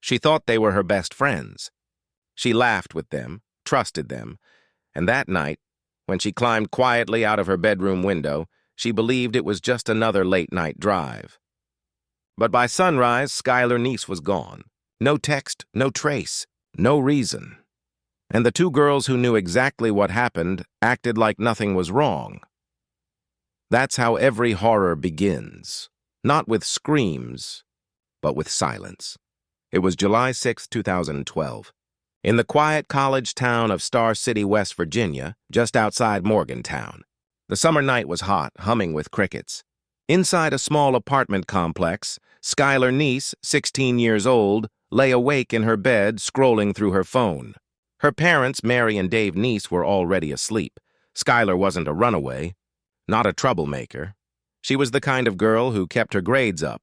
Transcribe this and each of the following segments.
She thought they were her best friends. She laughed with them, trusted them, and that night, when she climbed quietly out of her bedroom window, she believed it was just another late-night drive. But by sunrise, Skylar Neese was gone. No text, no trace, no reason. And the two girls who knew exactly what happened acted like nothing was wrong. That's how every horror begins. Not with screams, but with silence. It was July 6, 2012. In the quiet college town of Star City, West Virginia, just outside Morgantown. The summer night was hot, humming with crickets. Inside a small apartment complex, Skylar Neese, 16 years old, lay awake in her bed, scrolling through her phone. Her parents, Mary and Dave Neese, were already asleep. Skylar wasn't a runaway, not a troublemaker. She was the kind of girl who kept her grades up,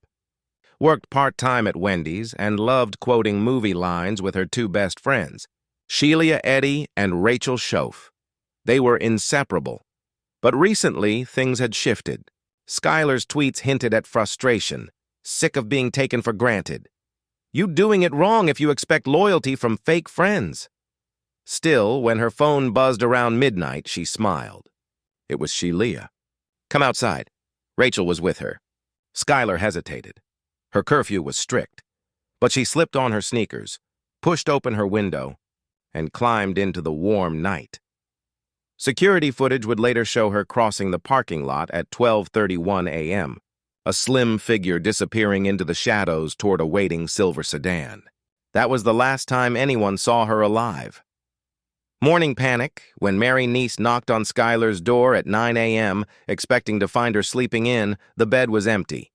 worked part-time at Wendy's, and loved quoting movie lines with her two best friends, Sheila Eddy and Rachel Schoaf. They were inseparable. But recently, things had shifted. Skylar's tweets hinted at frustration, sick of being taken for granted. "You doing it wrong if you expect loyalty from fake friends." Still, when her phone buzzed around midnight, she smiled. It was Sheila. "Come outside." Rachel was with her. Skylar hesitated. Her curfew was strict, but she slipped on her sneakers, pushed open her window, and climbed into the warm night. Security footage would later show her crossing the parking lot at 12:31 a.m., a slim figure disappearing into the shadows toward a waiting silver sedan. That was the last time anyone saw her alive. Morning panic when Mary Neese knocked on Skylar's door at 9 a.m., expecting to find her sleeping in. The bed was empty.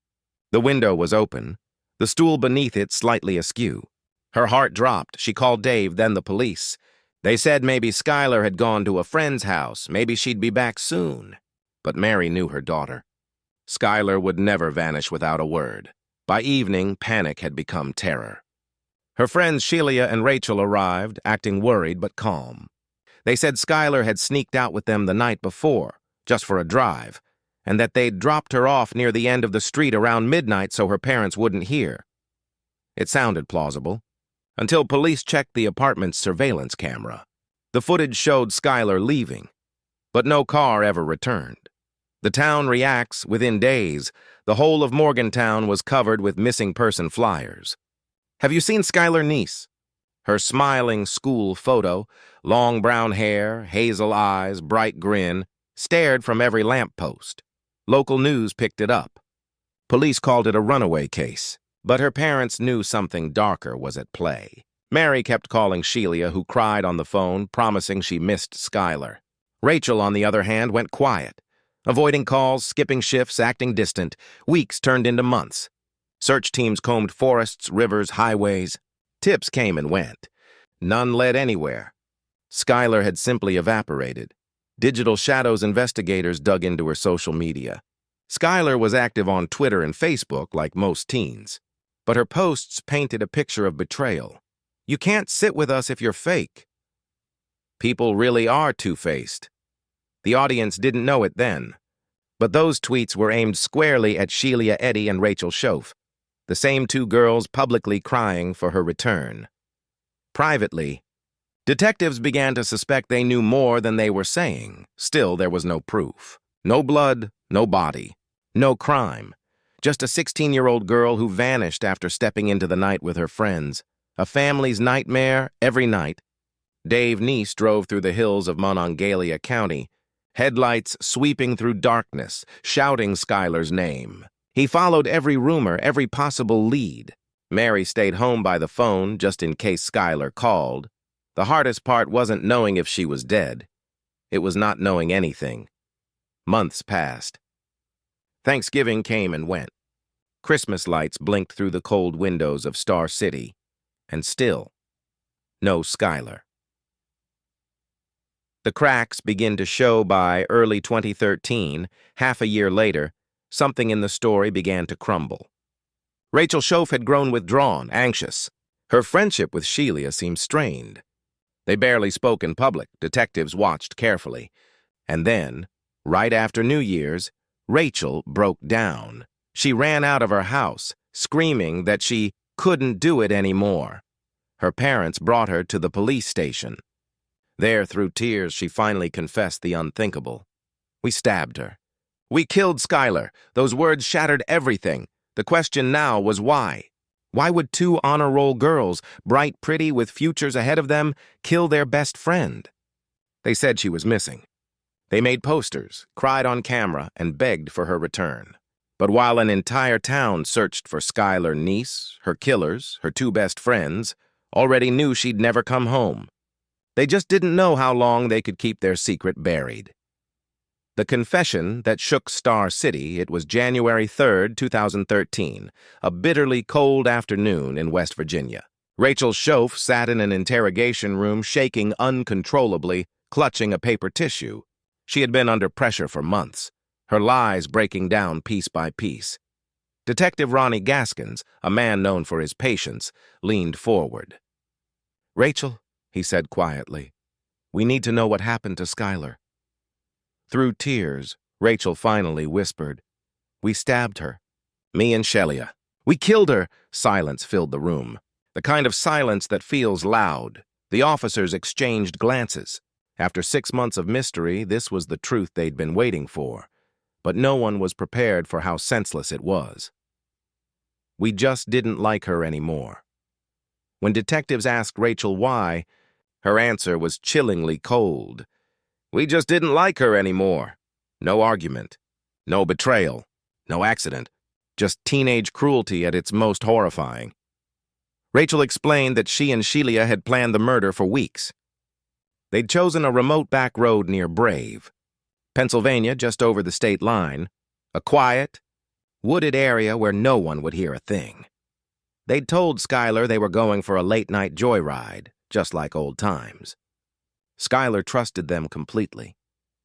The window was open, the stool beneath it slightly askew. Her heart dropped. She called Dave, then the police. They said maybe Skylar had gone to a friend's house, maybe she'd be back soon. But Mary knew her daughter. Skylar would never vanish without a word. By evening, panic had become terror. Her friends Sheila and Rachel arrived, acting worried but calm. They said Skylar had sneaked out with them the night before, just for a drive, and that they'd dropped her off near the end of the street around midnight so her parents wouldn't hear. It sounded plausible, until police checked the apartment's surveillance camera. The footage showed Skylar leaving, but no car ever returned. The town reacts within days. The whole of Morgantown was covered with missing person flyers. "Have you seen Skylar Neese?" Her smiling school photo, long brown hair, hazel eyes, bright grin, stared from every lamppost. Local news picked it up. Police called it a runaway case, but her parents knew something darker was at play. Mary kept calling Sheila, who cried on the phone, promising she missed Skylar. Rachel, on the other hand, went quiet, avoiding calls, skipping shifts, acting distant. Weeks turned into months. Search teams combed forests, rivers, highways. Tips came and went. None led anywhere. Skylar had simply evaporated. Digital Shadows investigators dug into her social media. Skylar was active on Twitter and Facebook like most teens, but her posts painted a picture of betrayal. "You can't sit with us if you're fake." People really are two-faced. The audience didn't know it then, but those tweets were aimed squarely at Sheila Eddy and Rachel Schoaf, the same two girls publicly crying for her return. Privately, detectives began to suspect they knew more than they were saying. Still, there was no proof. No blood, no body, no crime. Just a 16-year-old girl who vanished after stepping into the night with her friends. A family's nightmare every night. Dave Neese drove through the hills of Monongalia County, headlights sweeping through darkness, shouting Skylar's name. He followed every rumor, every possible lead. Mary stayed home by the phone just in case Skylar called. The hardest part wasn't knowing if she was dead. It was not knowing anything. Months passed. Thanksgiving came and went. Christmas lights blinked through the cold windows of Star City. And still, no Skylar. The cracks begin to show by early 2013. Half a year later, something in the story began to crumble. Rachel Schoaf had grown withdrawn, anxious. Her friendship with Sheila seemed strained. They barely spoke in public. Detectives watched carefully. And then, right after New Year's, Rachel broke down. She ran out of her house, screaming that she couldn't do it anymore. Her parents brought her to the police station. There, through tears, she finally confessed the unthinkable. We stabbed her. We killed Skylar. Those words shattered everything. The question now was why? Why would two honor roll girls, bright, pretty, with futures ahead of them, kill their best friend? They said she was missing. They made posters, cried on camera, and begged for her return. But while an entire town searched for Skylar Neese, her killers, her two best friends, already knew she'd never come home. They just didn't know how long they could keep their secret buried. The confession that shook Star City, it was January 3rd, 2013, a bitterly cold afternoon in West Virginia. Rachel Schoaf sat in an interrogation room shaking uncontrollably, clutching a paper tissue. She had been under pressure for months, her lies breaking down piece by piece. Detective Ronnie Gaskins, a man known for his patience, leaned forward. "Rachel," he said quietly, "we need to know what happened to Skylar." Through tears, Rachel finally whispered, "We stabbed her. Me and Shelia. We killed her." Silence filled the room. The kind of silence that feels loud. The officers exchanged glances. After 6 months of mystery, this was the truth they'd been waiting for. But no one was prepared for how senseless it was. "We just didn't like her anymore." When detectives asked Rachel why, her answer was chillingly cold. "We just didn't like her anymore." No argument, no betrayal, no accident, just teenage cruelty at its most horrifying. Rachel explained that she and Shelia had planned the murder for weeks. They'd chosen a remote back road near Brave, Pennsylvania, just over the state line, a quiet, wooded area where no one would hear a thing. They'd told Skylar they were going for a late-night joyride, just like old times. Skylar trusted them completely.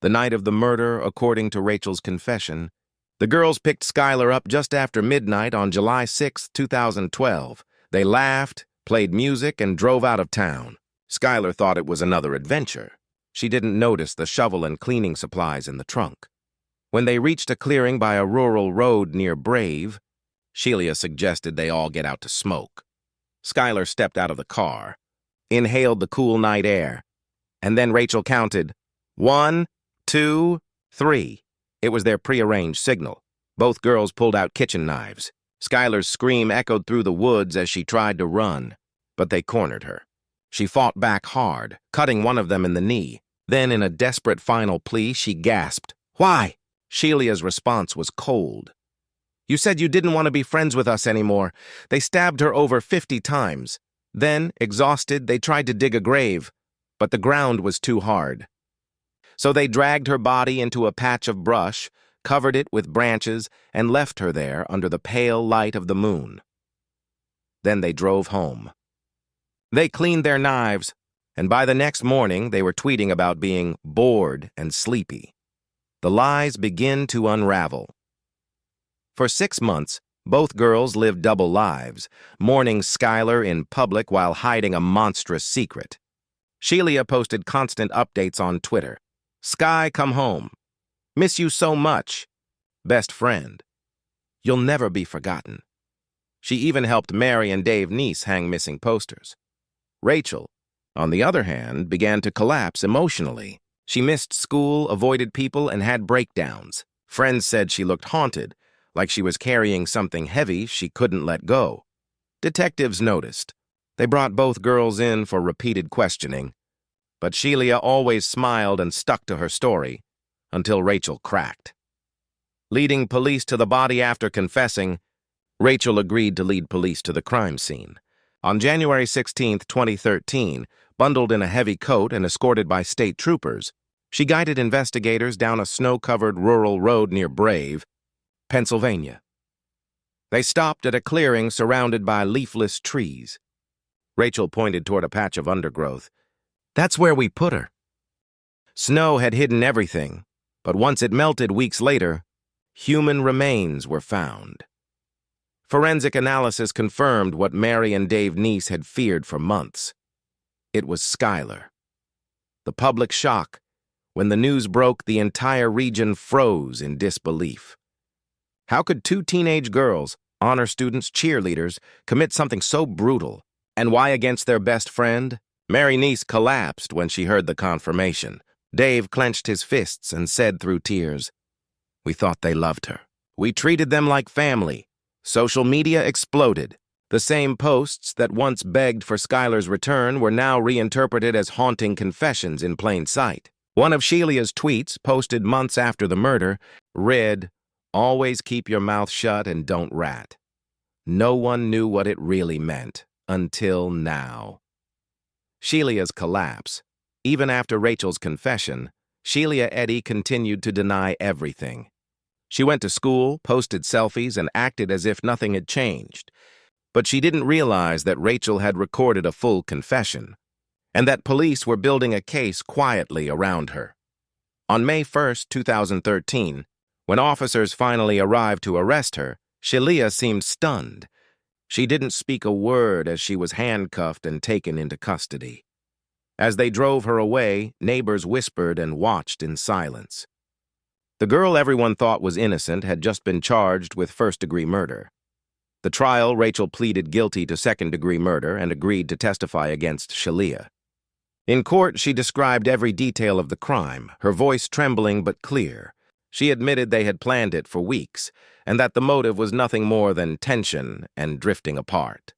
The night of the murder, according to Rachel's confession, the girls picked Skylar up just after midnight on July 6, 2012. They laughed, played music, and drove out of town. Skylar thought it was another adventure. She didn't notice the shovel and cleaning supplies in the trunk. When they reached a clearing by a rural road near Brave, Shelia suggested they all get out to smoke. Skylar stepped out of the car, inhaled the cool night air, and then Rachel counted 1, 2, 3. It was their prearranged signal. Both girls pulled out kitchen knives. Skylar's scream echoed through the woods as she tried to run, but they cornered her. She fought back hard, cutting one of them in the knee. Then, in a desperate final plea, she gasped, "Why?" Shelia's response was cold. "You said you didn't want to be friends with us anymore." They stabbed her over 50 times. Then, exhausted, they tried to dig a grave, but the ground was too hard. So they dragged her body into a patch of brush, covered it with branches, and left her there under the pale light of the moon. Then they drove home. They cleaned their knives, and by the next morning they were tweeting about being bored and sleepy. The lies begin to unravel. For 6 months, both girls lived double lives, mourning Skylar in public while hiding a monstrous secret. Shelia posted constant updates on Twitter. "Sky, come home. Miss you so much. Best friend. You'll never be forgotten." She even helped Mary and Dave Neese hang missing posters. Rachel, on the other hand, began to collapse emotionally. She missed school, avoided people, and had breakdowns. Friends said she looked haunted, like she was carrying something heavy she couldn't let go. Detectives noticed. They brought both girls in for repeated questioning, but Shelia always smiled and stuck to her story until Rachel cracked. Leading police to the body after confessing, Rachel agreed to lead police to the crime scene. On January 16, 2013, bundled in a heavy coat and escorted by state troopers, she guided investigators down a snow-covered rural road near Brave, Pennsylvania. They stopped at a clearing surrounded by leafless trees. Rachel pointed toward a patch of undergrowth. "That's where we put her." Snow had hidden everything, but once it melted weeks later, human remains were found. Forensic analysis confirmed what Mary and Dave Neese had feared for months. It was Skylar. The public shock. When the news broke, the entire region froze in disbelief. How could two teenage girls, honor students, cheerleaders, commit something so brutal? And why against their best friend? Mary Neese collapsed when she heard the confirmation. Dave clenched his fists and said through tears, "We thought they loved her. We treated them like family." Social media exploded. The same posts that once begged for Skylar's return were now reinterpreted as haunting confessions in plain sight. One of Shelia's tweets, posted months after the murder, read, "Always keep your mouth shut and don't rat." No one knew what it really meant, until now. Shelia's collapse. Even after Rachel's confession, Shelia Eddy continued to deny everything. She went to school, posted selfies, and acted as if nothing had changed. But she didn't realize that Rachel had recorded a full confession, and that police were building a case quietly around her. On May 1st, 2013, when officers finally arrived to arrest her, Shelia seemed stunned. She didn't speak a word as she was handcuffed and taken into custody. As they drove her away, neighbors whispered and watched in silence. The girl everyone thought was innocent had just been charged with first-degree murder. The trial, Rachel pleaded guilty to second-degree murder and agreed to testify against Shelia. In court, she described every detail of the crime, her voice trembling but clear. She admitted they had planned it for weeks, and that the motive was nothing more than tension and drifting apart.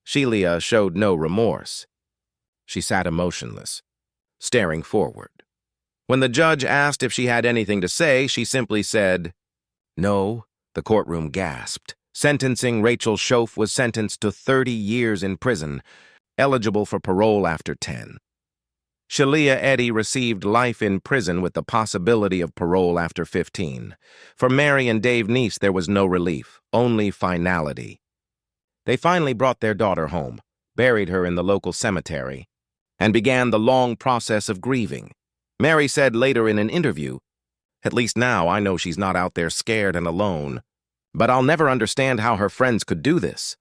Shelia showed no remorse. She sat emotionless, staring forward. When the judge asked if she had anything to say, she simply said, "No." The courtroom gasped. Sentencing Rachel Schoaf was sentenced to 30 years in prison, eligible for parole after 10. Shelia Eddy received life in prison with the possibility of parole after 15. For Mary and Dave Neese, there was no relief, only finality. They finally brought their daughter home, buried her in the local cemetery, and began the long process of grieving. Mary said later in an interview, "At least now I know she's not out there scared and alone. But I'll never understand how her friends could do this."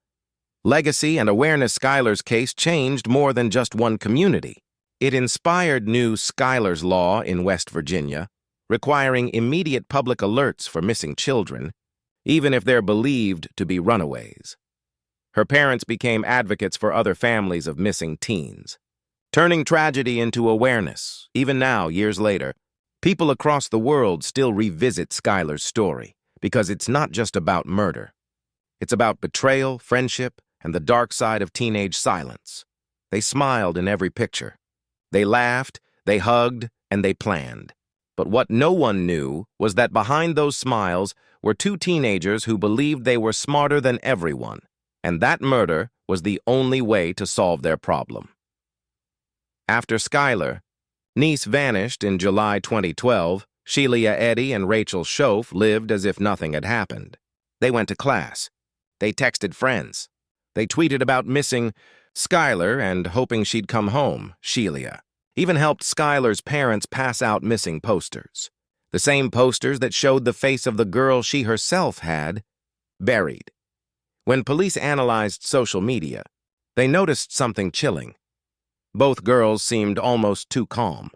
Legacy and awareness. Skylar's case changed more than just one community. It inspired new Skylar's Law in West Virginia, requiring immediate public alerts for missing children, even if they're believed to be runaways. Her parents became advocates for other families of missing teens, turning tragedy into awareness. Even now, years later, people across the world still revisit Skylar's story, because it's not just about murder. It's about betrayal, friendship, and the dark side of teenage silence. They smiled in every picture. They laughed, they hugged, and they planned. But what no one knew was that behind those smiles were two teenagers who believed they were smarter than everyone, and that murder was the only way to solve their problem. After Skylar Neese vanished in July 2012, Shelia Eddy and Rachel Schoaf lived as if nothing had happened. They went to class. They texted friends. They tweeted about missing Skylar and hoping she'd come home. Shelia even helped Skylar's parents pass out missing posters. The same posters that showed the face of the girl she herself had buried. When police analyzed social media, they noticed something chilling. Both girls seemed almost too calm.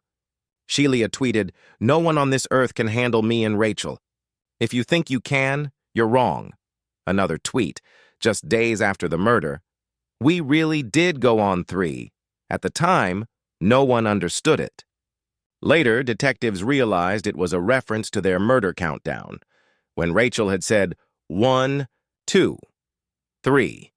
Shelia tweeted, "No one on this earth can handle me and Rachel. If you think you can, you're wrong." Another tweet, just days after the murder, "We really did go on 3. At the time, no one understood it." Later, detectives realized it was a reference to their murder countdown, when Rachel had said 1, 2, 3.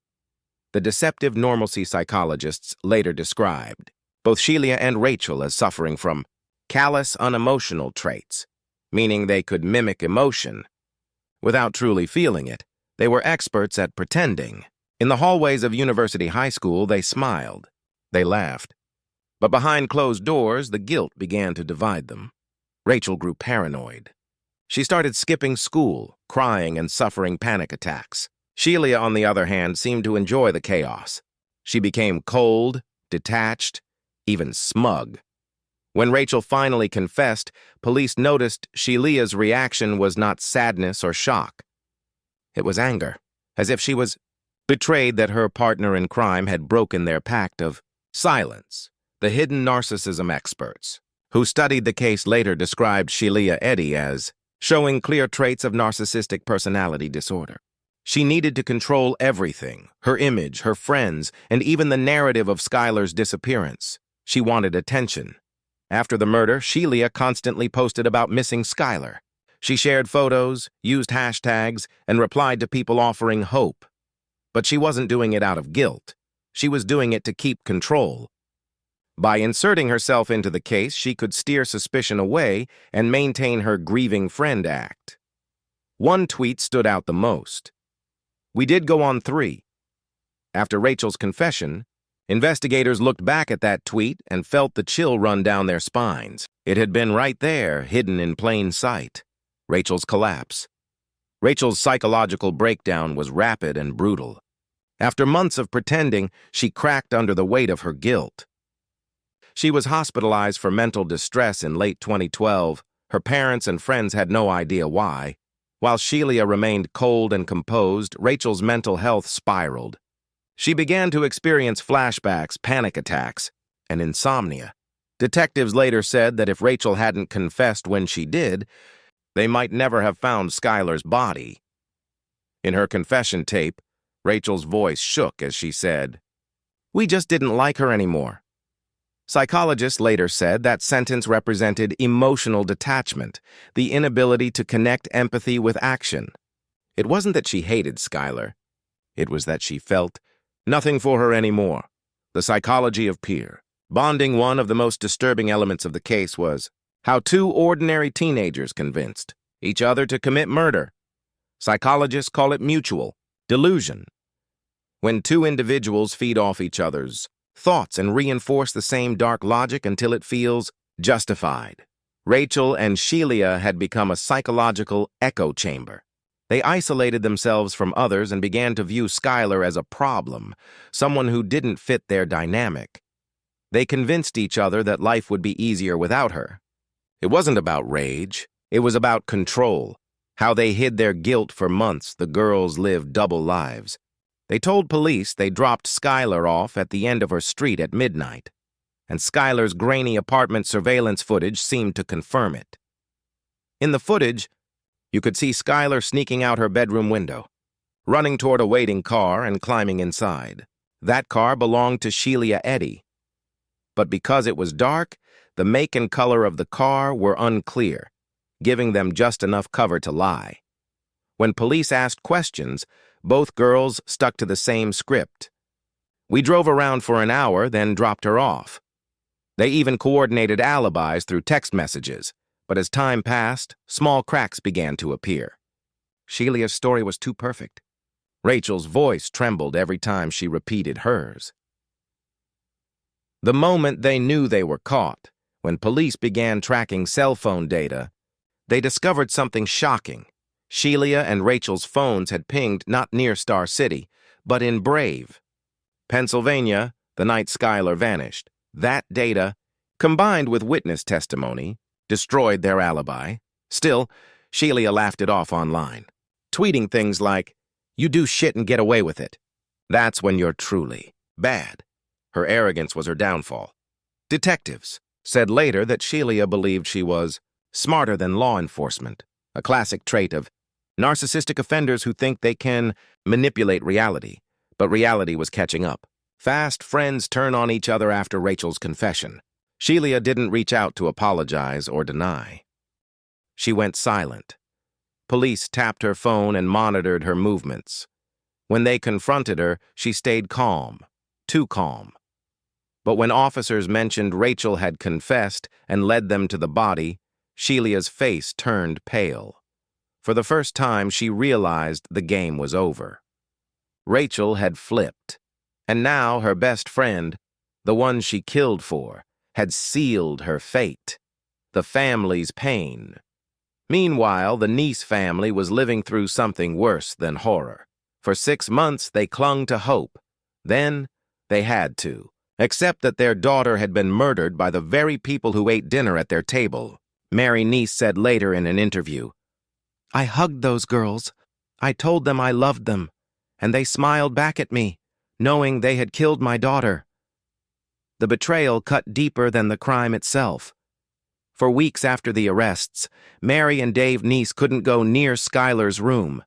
The deceptive normalcy psychologists later described both Shelia and Rachel as suffering from callous, unemotional traits, meaning they could mimic emotion without truly feeling it. They were experts at pretending. In the hallways of University High School, they smiled. They laughed. But behind closed doors, the guilt began to divide them. Rachel grew paranoid. She started skipping school, crying and suffering panic attacks. Shelia, on the other hand, seemed to enjoy the chaos. She became cold, detached, even smug. When Rachel finally confessed, police noticed Shelia's reaction was not sadness or shock. It was anger, as if she was betrayed that her partner in crime had broken their pact of silence. The hidden narcissism experts, who studied the case, later described Shelia Eddy as showing clear traits of narcissistic personality disorder. She needed to control everything, her image, her friends, and even the narrative of Skylar's disappearance. She wanted attention. After the murder, Sheila constantly posted about missing Skylar. She shared photos, used hashtags, and replied to people offering hope. But she wasn't doing it out of guilt. She was doing it to keep control. By inserting herself into the case, she could steer suspicion away and maintain her grieving friend act. One tweet stood out the most. "We did go on 3. After Rachel's confession, investigators looked back at that tweet and felt the chill run down their spines. It had been right there, hidden in plain sight. Rachel's collapse. Rachel's psychological breakdown was rapid and brutal. After months of pretending, she cracked under the weight of her guilt. She was hospitalized for mental distress in late 2012. Her parents and friends had no idea why. While Sheila remained cold and composed, Rachel's mental health spiraled. She began to experience flashbacks, panic attacks, and insomnia. Detectives later said that if Rachel hadn't confessed when she did, they might never have found Skylar's body. In her confession tape, Rachel's voice shook as she said, "We just didn't like her anymore." Psychologists later said that sentence represented emotional detachment, the inability to connect empathy with action. It wasn't that she hated Skylar. It was that she felt nothing for her anymore. The psychology of peer bonding. One of the most disturbing elements of the case was how 2 ordinary teenagers convinced each other to commit murder. Psychologists call it mutual delusion. When 2 individuals feed off each other's thoughts and reinforce the same dark logic until it feels justified. Rachel and Sheila had become a psychological echo chamber. They isolated themselves from others and began to view Skylar as a problem, someone who didn't fit their dynamic. They convinced each other that life would be easier without her. It wasn't about rage. It was about control. How they hid their guilt for months, the girls lived double lives. They told police they dropped Skylar off at the end of her street at midnight, and Skylar's grainy apartment surveillance footage seemed to confirm it. In the footage, you could see Skylar sneaking out her bedroom window, running toward a waiting car and climbing inside. That car belonged to Sheila Eddy. But because it was dark, the make and color of the car were unclear, giving them just enough cover to lie. When police asked questions, both girls stuck to the same script. "We drove around for an hour, then dropped her off." They even coordinated alibis through text messages, but as time passed, small cracks began to appear. Sheila's story was too perfect. Rachel's voice trembled every time she repeated hers. The moment they knew they were caught, when police began tracking cell phone data, they discovered something shocking. Sheila and Rachel's phones had pinged not near Star City, but in Brave, Pennsylvania, the night Skylar vanished. That data, combined with witness testimony, destroyed their alibi. Still, Sheila laughed it off online, tweeting things like, "You do shit and get away with it. That's when you're truly bad." Her arrogance was her downfall. Detectives said later that Sheila believed she was smarter than law enforcement, a classic trait of narcissistic offenders who think they can manipulate reality, but reality was catching up. Fast friends turn on each other after Rachel's confession. Sheila didn't reach out to apologize or deny. She went silent. Police tapped her phone and monitored her movements. When they confronted her, she stayed calm, too calm. But when officers mentioned Rachel had confessed and led them to the body, Sheila's face turned pale. For the first time, she realized the game was over. Rachel had flipped, and now her best friend, the one she killed for, had sealed her fate, the family's pain. Meanwhile, the Neese family was living through something worse than horror. For 6 months, they clung to hope. Then, they had to, except that their daughter had been murdered by the very people who ate dinner at their table. Mary Neese said later in an interview, "I hugged those girls. I told them I loved them, and they smiled back at me, knowing they had killed my daughter." The betrayal cut deeper than the crime itself. For weeks after the arrests, Mary and Dave Neese couldn't go near Skylar's room.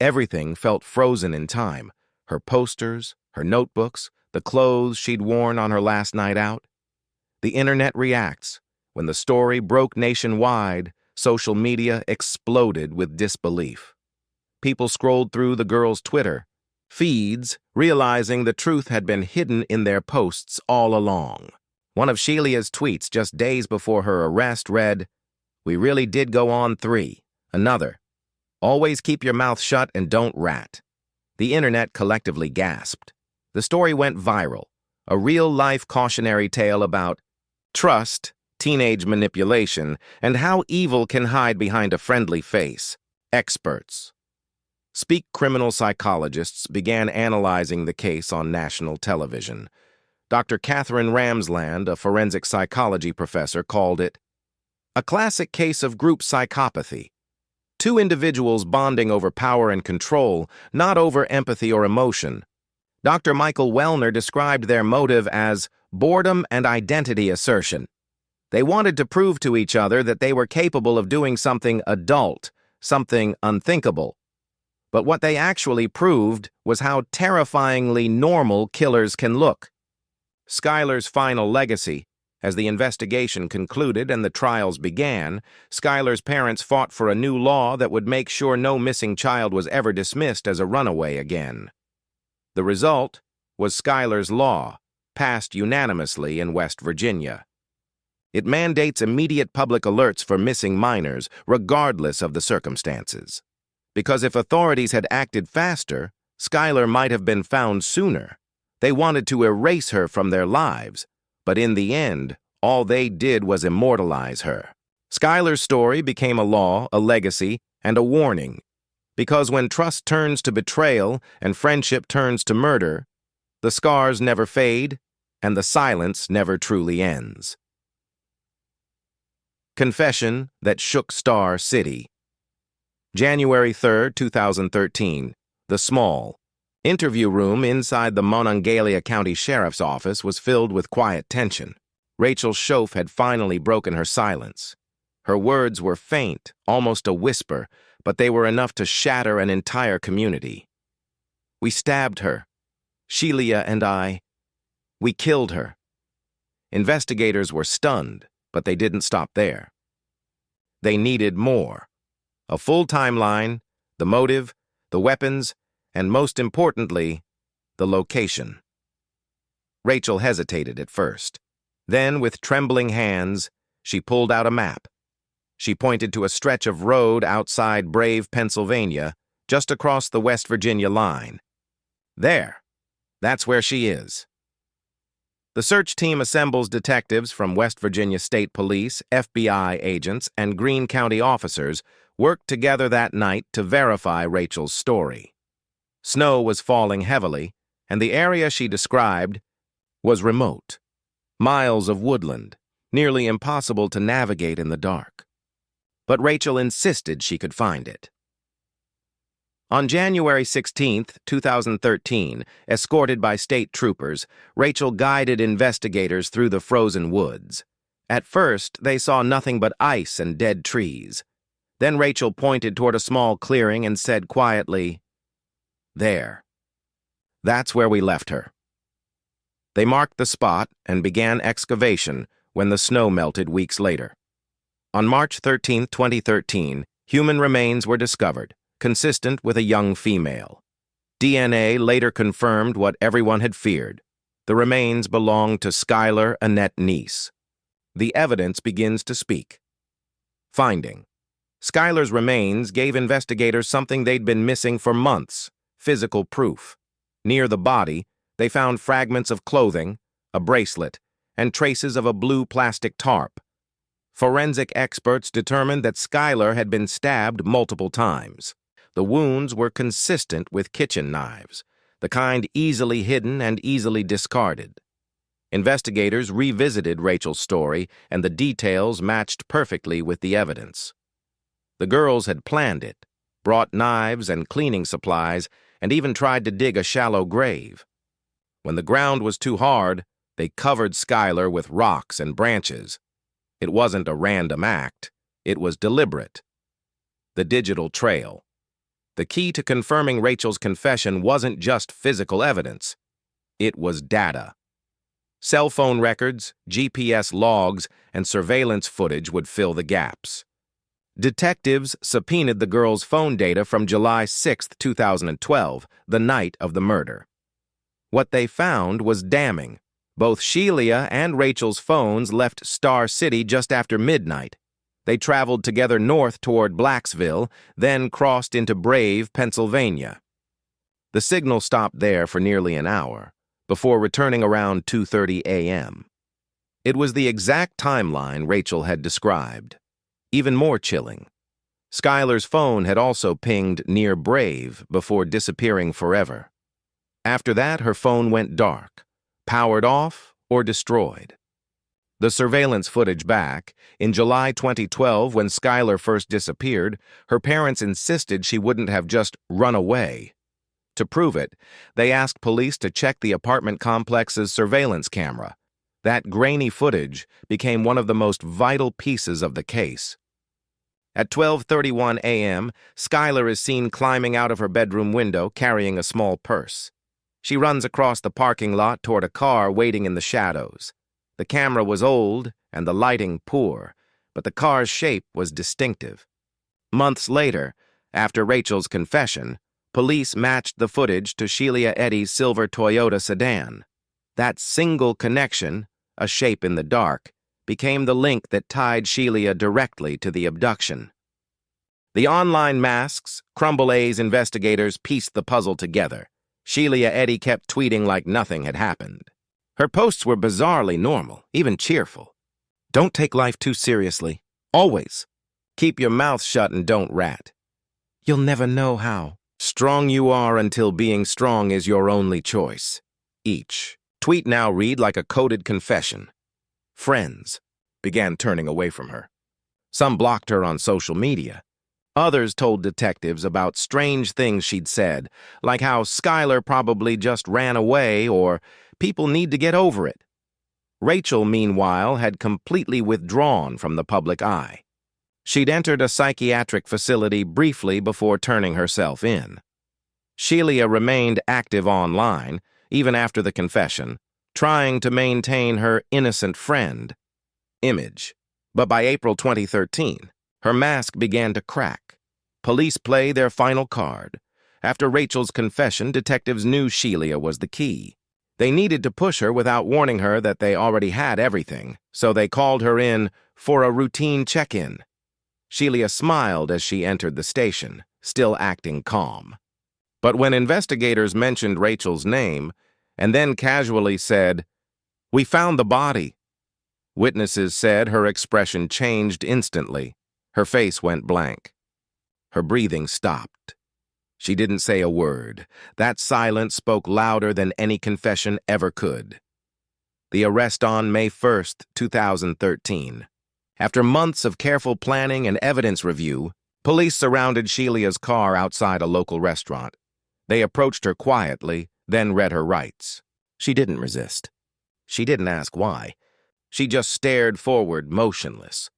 Everything felt frozen in time. Her posters, her notebooks, the clothes she'd worn on her last night out. The internet reacts. When the story broke nationwide, social media exploded with disbelief. People scrolled through the girl's Twitter feeds, realizing the truth had been hidden in their posts all along. One of Shelia's tweets just days before her arrest read, "We really did go on 3. Another, always keep your mouth shut and don't rat." The internet collectively gasped. The story went viral, a real-life cautionary tale about trust, teenage manipulation, and how evil can hide behind a friendly face. Experts. Speak criminal psychologists began analyzing the case on national television. Dr. Catherine Ramsland, a forensic psychology professor, called it a classic case of group psychopathy. 2 individuals bonding over power and control, not over empathy or emotion. Dr. Michael Wellner described their motive as boredom and identity assertion. They wanted to prove to each other that they were capable of doing something adult, something unthinkable. But what they actually proved was how terrifyingly normal killers can look. Skylar's final legacy. As the investigation concluded and the trials began, Skylar's parents fought for a new law that would make sure no missing child was ever dismissed as a runaway again. The result was Skylar's Law, passed unanimously in West Virginia. It mandates immediate public alerts for missing minors, regardless of the circumstances. Because if authorities had acted faster, Skylar might have been found sooner. They wanted to erase her from their lives, but in the end, all they did was immortalize her. Skylar's story became a law, a legacy, and a warning. Because when trust turns to betrayal and friendship turns to murder, the scars never fade and the silence never truly ends. Confession that shook Star City. January 3, 2013. The small interview room inside the Monongalia County Sheriff's Office was filled with quiet tension. Rachel Schoaf had finally broken her silence. Her words were faint, almost a whisper, but they were enough to shatter an entire community. "We stabbed her. Shelia and I. We killed her." Investigators were stunned, but they didn't stop there. They needed more. A full timeline, the motive, the weapons, and most importantly, the location. Rachel hesitated at first. Then, with trembling hands, she pulled out a map. She pointed to a stretch of road outside Brave, Pennsylvania, just across the West Virginia line. "There. That's where she is." The search team assembles detectives from West Virginia State Police, FBI agents, and Greene County officers worked together that night to verify Rachel's story. Snow was falling heavily, and the area she described was remote. Miles of woodland, nearly impossible to navigate in the dark. But Rachel insisted she could find it. On January 16, 2013, escorted by state troopers, Rachel guided investigators through the frozen woods. At first, they saw nothing but ice and dead trees. Then Rachel pointed toward a small clearing and said quietly, "There. That's where we left her." They marked the spot and began excavation when the snow melted weeks later. On March 13, 2013, human remains were discovered, consistent with a young female. DNA later confirmed what everyone had feared. The remains belonged to Skylar Annette Neese. The evidence begins to speak. Finding. Skylar's remains gave investigators something they'd been missing for months: physical proof. Near the body, they found fragments of clothing, a bracelet, and traces of a blue plastic tarp. Forensic experts determined that Skylar had been stabbed multiple times. The wounds were consistent with kitchen knives, the kind easily hidden and easily discarded. Investigators revisited Rachel's story, and the details matched perfectly with the evidence. The girls had planned it, brought knives and cleaning supplies, and even tried to dig a shallow grave. When the ground was too hard, they covered Skylar with rocks and branches. It wasn't a random act. It was deliberate. The digital trail. The key to confirming Rachel's confession wasn't just physical evidence. It was data. Cell phone records, GPS logs, and surveillance footage would fill the gaps. Detectives subpoenaed the girl's phone data from July 6, 2012, the night of the murder. What they found was damning. Both Sheila and Rachel's phones left Star City just after midnight. They traveled together north toward Blacksville, then crossed into Brave, Pennsylvania. The signal stopped there for nearly an hour, before returning around 2:30 a.m. It was the exact timeline Rachel had described. Even more chilling, Skylar's phone had also pinged near Brave before disappearing forever. After that, her phone went dark, powered off, or destroyed. The surveillance footage back, in July 2012 when Skylar first disappeared, her parents insisted she wouldn't have just run away. To prove it, they asked police to check the apartment complex's surveillance camera. That grainy footage became one of the most vital pieces of the case. At 12:31 a.m., Skylar is seen climbing out of her bedroom window carrying a small purse. She runs across the parking lot toward a car waiting in the shadows. The camera was old and the lighting poor, but the car's shape was distinctive. Months later, after Rachel's confession, police matched the footage to Sheila Eddy's silver Toyota sedan. That single connection, a shape in the dark, became the link that tied Sheila directly to the abduction. The online masks, Crumble A's investigators pieced the puzzle together. Sheila Eddy kept tweeting like nothing had happened. Her posts were bizarrely normal, even cheerful. Don't take life too seriously. Always. Keep your mouth shut and don't rat. You'll never know how strong you are until being strong is your only choice. Each tweet now read like a coded confession. Friends began turning away from her. Some blocked her on social media. Others told detectives about strange things she'd said, like how Skylar probably just ran away or people need to get over it. Rachel, meanwhile, had completely withdrawn from the public eye. She'd entered a psychiatric facility briefly before turning herself in. Sheila remained active online, even after the confession, trying to maintain her innocent friend image. But by April 2013, her mask began to crack. Police play their final card. After Rachel's confession, detectives knew Sheila was the key. They needed to push her without warning her that they already had everything, so they called her in for a routine check-in. Sheila smiled as she entered the station, still acting calm. But when investigators mentioned Rachel's name, and then casually said, "We found the body," witnesses said her expression changed instantly. Her face went blank. Her breathing stopped. She didn't say a word. That silence spoke louder than any confession ever could. The arrest on May 1st, 2013. After months of careful planning and evidence review, police surrounded Sheila's car outside a local restaurant. They approached her quietly, then read her rights. She didn't resist. She didn't ask why. She just stared forward, motionless.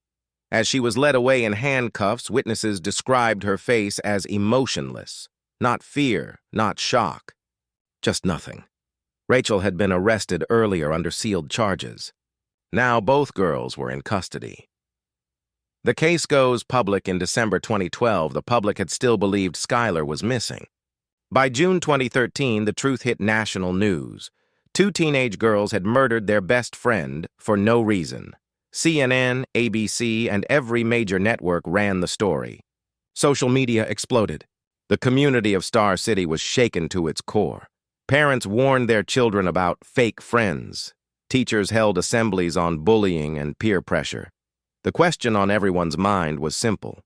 As she was led away in handcuffs, witnesses described her face as emotionless. Not fear, not shock. Just nothing. Rachel had been arrested earlier under sealed charges. Now both girls were in custody. The case goes public in December 2012. The public had still believed Skylar was missing. By June 2013, the truth hit national news. 2 teenage girls had murdered their best friend for no reason. CNN, ABC, and every major network ran the story. Social media exploded. The community of Star City was shaken to its core. Parents warned their children about fake friends. Teachers held assemblies on bullying and peer pressure. The question on everyone's mind was simple.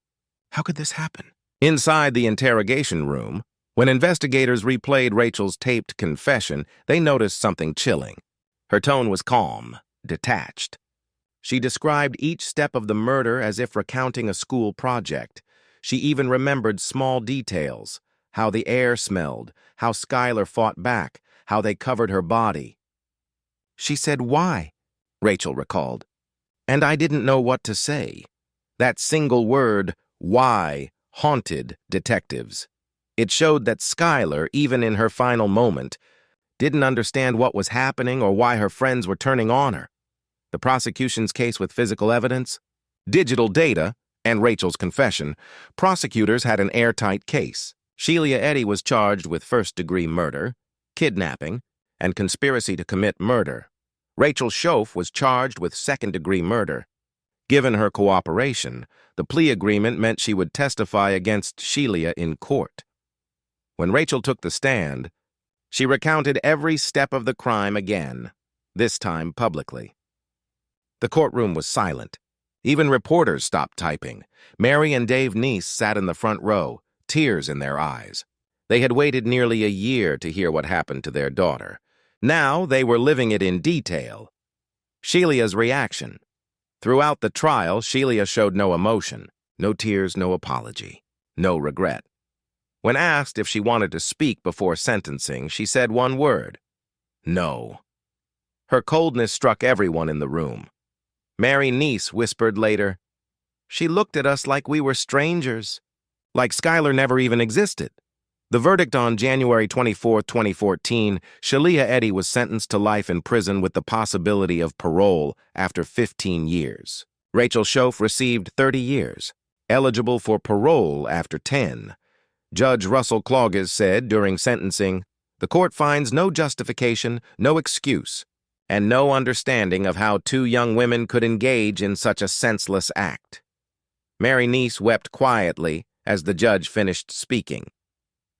How could this happen? Inside the interrogation room, when investigators replayed Rachel's taped confession, they noticed something chilling. Her tone was calm, detached. She described each step of the murder as if recounting a school project. She even remembered small details, how the air smelled, how Skylar fought back, how they covered her body. She said, "Why?" Rachel recalled. And I didn't know what to say. That single word, "why," haunted detectives. It showed that Skylar, even in her final moment, didn't understand what was happening or why her friends were turning on her. The prosecution's case with physical evidence, digital data, and Rachel's confession, prosecutors had an airtight case. Sheila Eddy was charged with first-degree murder, kidnapping, and conspiracy to commit murder. Rachel Schoaf was charged with second-degree murder. Given her cooperation, the plea agreement meant she would testify against Sheila in court. When Rachel took the stand, she recounted every step of the crime again, this time publicly. The courtroom was silent. Even reporters stopped typing. Mary and Dave Neese sat in the front row, tears in their eyes. They had waited nearly a year to hear what happened to their daughter. Now they were living it in detail. Sheila's reaction. Throughout the trial, Sheila showed no emotion, no tears, no apology, no regret. When asked if she wanted to speak before sentencing, she said one word: no. Her coldness struck everyone in the room. Mary Neese whispered later, "She looked at us like we were strangers, like Skylar never even existed." The verdict on January 24, 2014, Sheila Eddy was sentenced to life in prison with the possibility of parole after 15 years. Rachel Schoaf received 30 years, eligible for parole after 10. Judge Russell Clauges said during sentencing, "The court finds no justification, no excuse, and no understanding of how two young women could engage in such a senseless act." Mary Neese wept quietly as the judge finished speaking.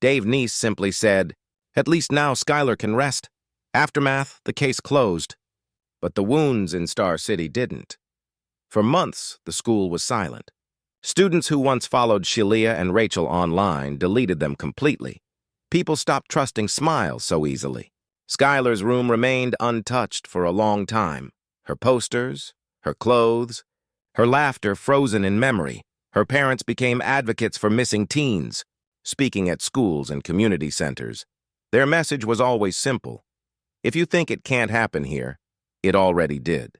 Dave Neese simply said, "At least now Skylar can rest. Aftermath, the case closed." But the wounds in Star City didn't. For months, the school was silent. Students who once followed Sheila and Rachel online deleted them completely. People stopped trusting smiles so easily. Skylar's room remained untouched for a long time. Her posters, her clothes, her laughter frozen in memory. Her parents became advocates for missing teens, speaking at schools and community centers. Their message was always simple: if you think it can't happen here, it already did.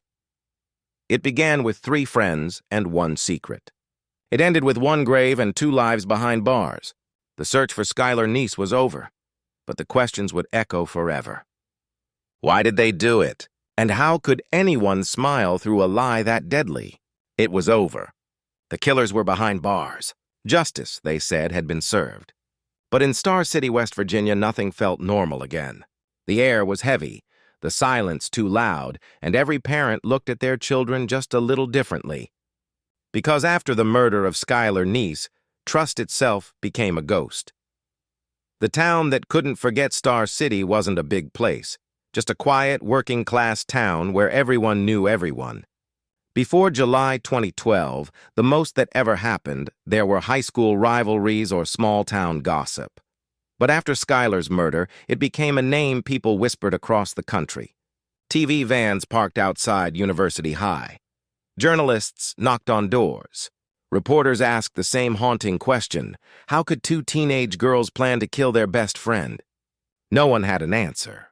It began with 3 friends and 1 secret. It ended with 1 grave and 2 lives behind bars. The search for Skylar Neese was over, but the questions would echo forever. Why did they do it? And how could anyone smile through a lie that deadly? It was over. The killers were behind bars. Justice, they said, had been served. But in Star City, West Virginia, nothing felt normal again. The air was heavy, the silence too loud, and every parent looked at their children just a little differently. Because after the murder of Skylar Neese, trust itself became a ghost. The town that couldn't forget Star City wasn't a big place, just a quiet, working-class town where everyone knew everyone. Before July 2012, the most that ever happened, there were high school rivalries or small-town gossip. But after Skylar's murder, it became a name people whispered across the country. TV vans parked outside University High. Journalists knocked on doors. Reporters asked the same haunting question: how could 2 teenage girls plan to kill their best friend? No one had an answer.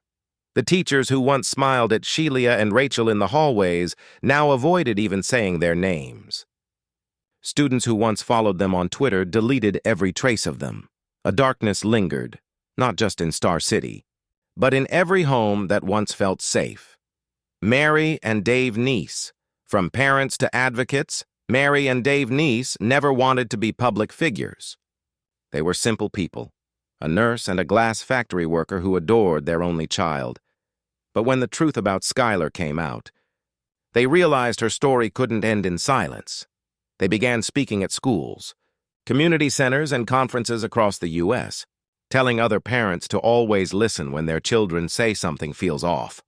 The teachers who once smiled at Sheila and Rachel in the hallways now avoided even saying their names. Students who once followed them on Twitter deleted every trace of them. A darkness lingered, not just in Star City, but in every home that once felt safe. Mary and Dave Neese. From parents to advocates, Mary and Dave Neese never wanted to be public figures. They were simple people, a nurse and a glass factory worker who adored their only child. But when the truth about Skylar came out, they realized her story couldn't end in silence. They began speaking at schools, community centers, and conferences across the U.S., telling other parents to always listen when their children say something feels off.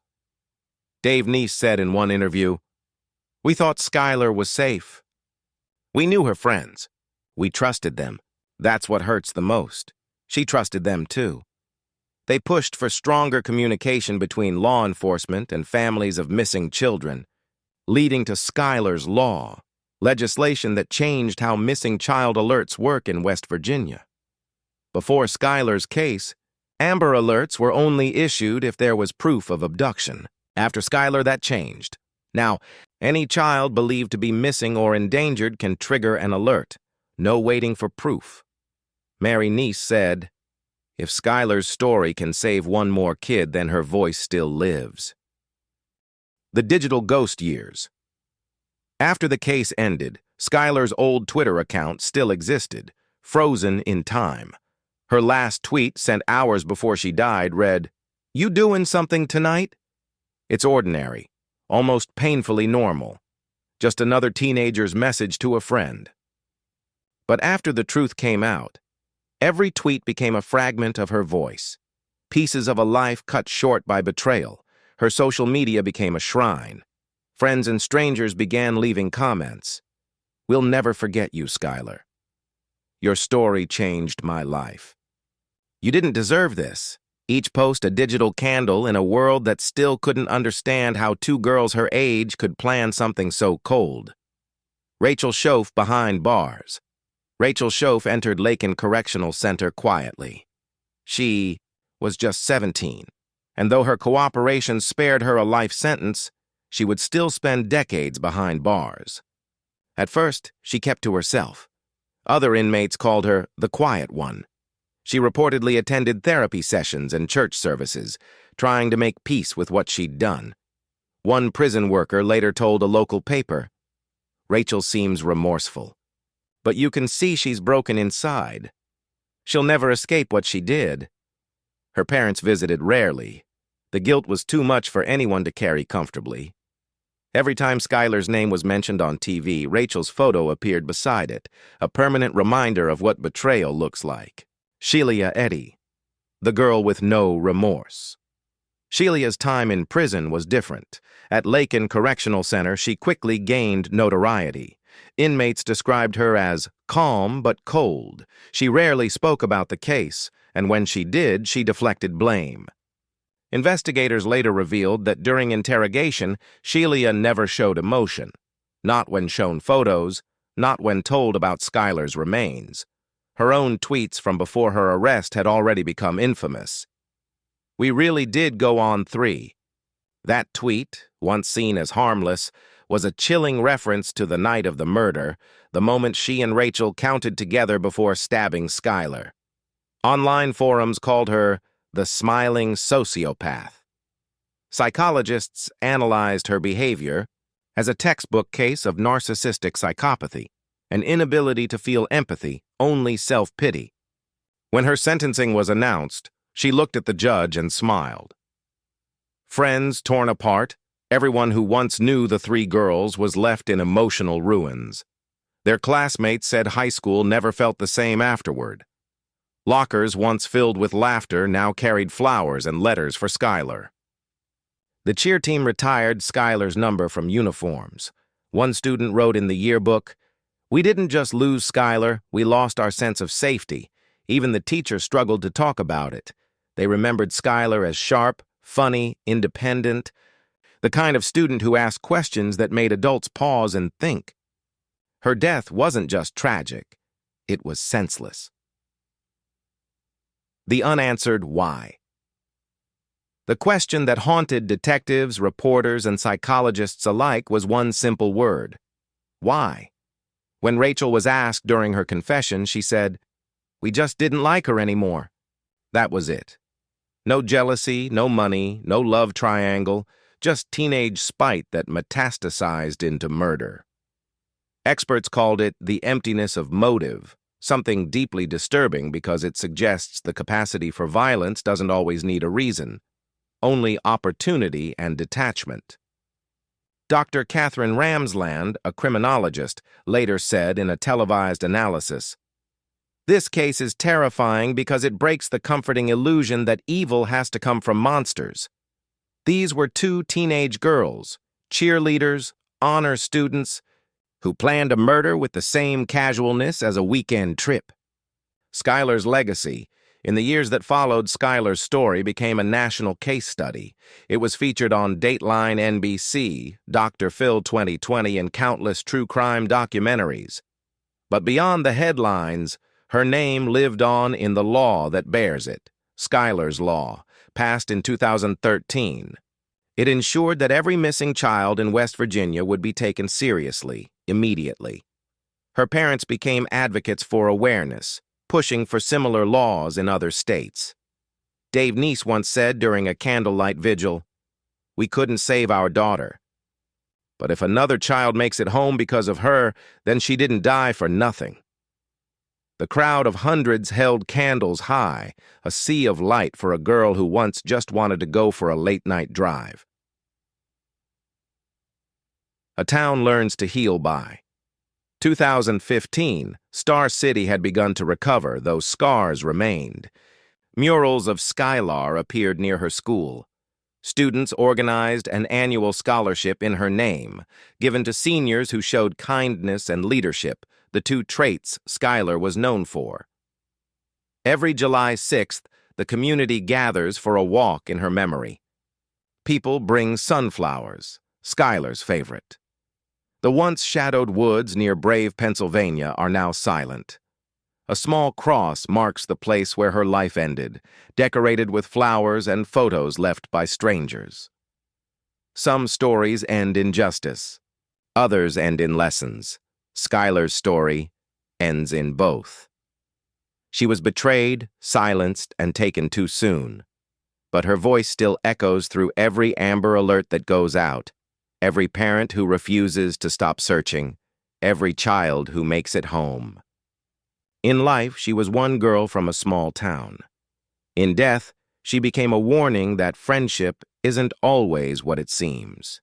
Dave Neese said in one interview, "We thought Skylar was safe. We knew her friends. We trusted them. That's what hurts the most. She trusted them too." They pushed for stronger communication between law enforcement and families of missing children, leading to Skylar's Law, legislation that changed how missing child alerts work in West Virginia. Before Skylar's case, Amber Alerts were only issued if there was proof of abduction. After Skylar, that changed. Now, any child believed to be missing or endangered can trigger an alert. No waiting for proof. Mary Neese said, "If Skylar's story can save one more kid, then her voice still lives." The digital ghost years. After the case ended, Skylar's old Twitter account still existed, frozen in time. Her last tweet, sent hours before she died, read, "You doing something tonight?" It's ordinary, almost painfully normal. Just another teenager's message to a friend. But after the truth came out, every tweet became a fragment of her voice. Pieces of a life cut short by betrayal. Her social media became a shrine. Friends and strangers began leaving comments. "We'll never forget you, Skylar. Your story changed my life. You didn't deserve this." Each post a digital candle in a world that still couldn't understand how two girls her age could plan something so cold. Rachel Schoaf behind bars. Rachel Schoaf entered Lakin Correctional Center quietly. She was just 17, and though her cooperation spared her a life sentence, she would still spend decades behind bars. At first, she kept to herself. Other inmates called her the quiet one. She reportedly attended therapy sessions and church services, trying to make peace with what she'd done. One prison worker later told a local paper, "Rachel seems remorseful, but you can see she's broken inside. She'll never escape what she did." Her parents visited rarely. The guilt was too much for anyone to carry comfortably. Every time Skylar's name was mentioned on TV, Rachel's photo appeared beside it, a permanent reminder of what betrayal looks like. Shelia Eddy, the girl with no remorse. Shelia's time in prison was different. At Lakin Correctional Center, she quickly gained notoriety. Inmates described her as calm but cold. She rarely spoke about the case, and when she did, she deflected blame. Investigators later revealed that during interrogation, Shelia never showed emotion. Not when shown photos, not when told about Skylar's remains. Her own tweets from before her arrest had already become infamous. "We really did go on 3. That tweet, once seen as harmless, was a chilling reference to the night of the murder, the moment she and Rachel counted together before stabbing Skylar. Online forums called her the smiling sociopath. Psychologists analyzed her behavior as a textbook case of narcissistic psychopathy, an inability to feel empathy, only self-pity. When her sentencing was announced, she looked at the judge and smiled. Friends torn apart, everyone who once knew the 3 girls was left in emotional ruins. Their classmates said high school never felt the same afterward. Lockers once filled with laughter now carried flowers and letters for Skylar. The cheer team retired Skylar's number from uniforms. One student wrote in the yearbook, "We didn't just lose Skylar, we lost our sense of safety. Even the teachers struggled to talk about it. They remembered Skylar as sharp, funny, independent, the kind of student who asked questions that made adults pause and think." Her death wasn't just tragic, it was senseless. The unanswered why. The question that haunted detectives, reporters, and psychologists alike was one simple word: why? When Rachel was asked during her confession, she said, "We just didn't like her anymore." That was it. No jealousy, no money, no love triangle, just teenage spite that metastasized into murder. Experts called it the emptiness of motive, something deeply disturbing because it suggests the capacity for violence doesn't always need a reason, only opportunity and detachment. Dr. Catherine Ramsland, a criminologist, later said in a televised analysis, "This case is terrifying because it breaks the comforting illusion that evil has to come from monsters. These were 2 teenage girls, cheerleaders, honor students, who planned a murder with the same casualness as a weekend trip." Skylar's legacy. In the years that followed, Skylar's story became a national case study. It was featured on Dateline NBC, Dr. Phil 2020, and countless true crime documentaries. But beyond the headlines, her name lived on in the law that bears it, Skylar's Law, passed in 2013. It ensured that every missing child in West Virginia would be taken seriously, immediately. Her parents became advocates for awareness, pushing for similar laws in other states. Dave Neese once said during a candlelight vigil, "We couldn't save our daughter. But if another child makes it home because of her, then she didn't die for nothing." The crowd of hundreds held candles high, a sea of light for a girl who once just wanted to go for a late-night drive. A town learns to heal by. 2015, Star City had begun to recover, though scars remained. Murals of Skylar appeared near her school. Students organized an annual scholarship in her name, given to seniors who showed kindness and leadership, the two traits Skylar was known for. Every July 6th, the community gathers for a walk in her memory. People bring sunflowers, Skylar's favorite. The once shadowed woods near Brave, Pennsylvania are now silent. A small cross marks the place where her life ended, decorated with flowers and photos left by strangers. Some stories end in justice. Others end in lessons. Skylar's story ends in both. She was betrayed, silenced, and taken too soon. But her voice still echoes through every Amber Alert that goes out, every parent who refuses to stop searching, every child who makes it home. In life, she was one girl from a small town. In death, she became a warning that friendship isn't always what it seems.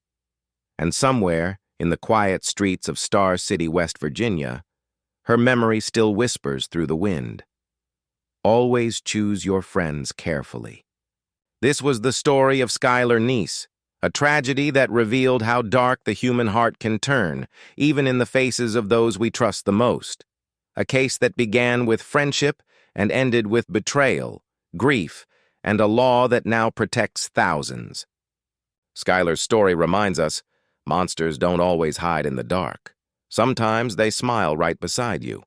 And somewhere, in the quiet streets of Star City, West Virginia, her memory still whispers through the wind. Always choose your friends carefully. This was the story of Skylar Neese, a tragedy that revealed how dark the human heart can turn, even in the faces of those we trust the most. A case that began with friendship and ended with betrayal, grief, and a law that now protects thousands. Skylar's story reminds us, monsters don't always hide in the dark. Sometimes they smile right beside you.